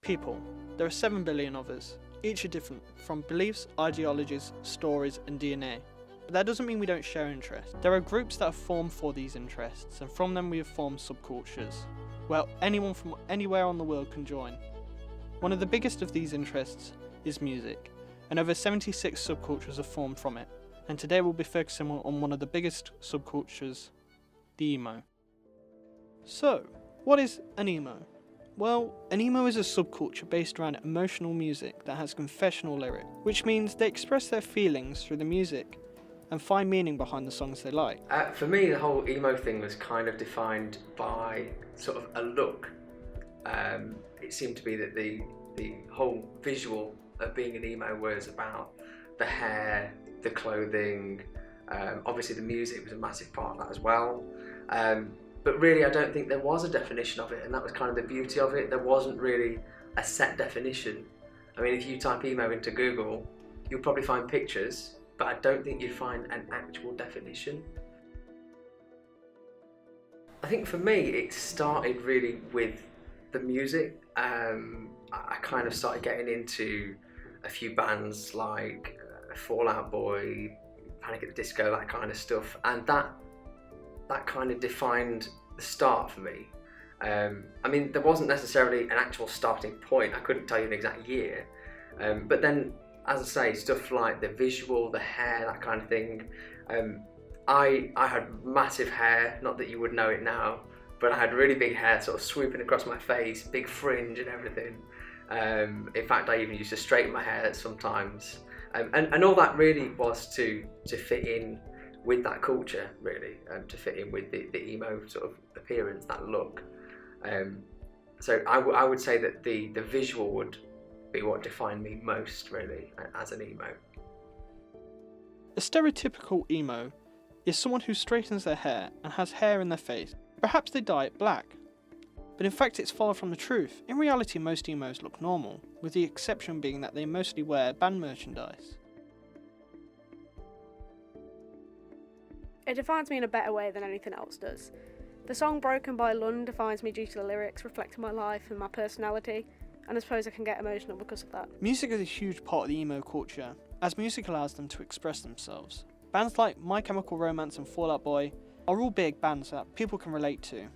People. There are 7 billion of us. Each are different, from beliefs, ideologies, stories, and DNA. But that doesn't mean we don't share interests. There are groups that are formed for these interests, and from them we have formed subcultures, where anyone from anywhere on the world can join. One of the biggest of these interests is music, and over 76 subcultures are formed from it. And today we'll be focusing on one of the biggest subcultures, the emo. So, what is an emo? Well, an emo is a subculture based around emotional music that has confessional lyrics, which means they express their feelings through the music and find meaning behind the songs they like. For me, the whole emo thing was kind of defined by sort of a look. It seemed to be that the whole visual of being an emo was about the hair, the clothing, obviously the music was a massive part of that as well. But really I don't think there was a definition of it, and that was kind of the beauty of it. There wasn't really a set definition. I mean, if you type emo into Google, you'll probably find pictures, but I don't think you'd find an actual definition. I think for me it started really with the music. I kind of started getting into a few bands like Fall Out Boy, Panic at the Disco, that kind of stuff, and that kind of defined the start for me. I mean, there wasn't necessarily an actual starting point. I couldn't tell you an exact year, but then, as I say, stuff like the visual, the hair, that kind of thing. I had massive hair, not that you would know it now, but I had really big hair sort of swooping across my face, big fringe and everything. In fact, I even used to straighten my hair sometimes. And all that really was to fit in with that culture, really, to fit in with the emo sort of appearance, that look. So I would say that the visual would be what defined me most, really, as an emo. A stereotypical emo is someone who straightens their hair and has hair in their face. Perhaps they dye it black. But in fact it's far from the truth. In reality most emos look normal, with the exception being that they mostly wear band merchandise. It defines me in a better way than anything else does. The song Broken by Lund defines me due to the lyrics reflecting my life and my personality, and I suppose I can get emotional because of that. Music is a huge part of the emo culture, as music allows them to express themselves. Bands like My Chemical Romance and Fall Out Boy are all big bands that people can relate to.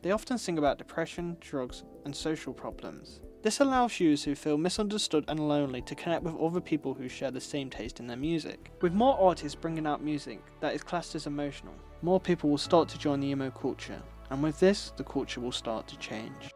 They often sing about depression, drugs, and social problems. This allows users who feel misunderstood and lonely to connect with other people who share the same taste in their music. With more artists bringing out music that is classed as emotional, more people will start to join the emo culture, and with this, the culture will start to change.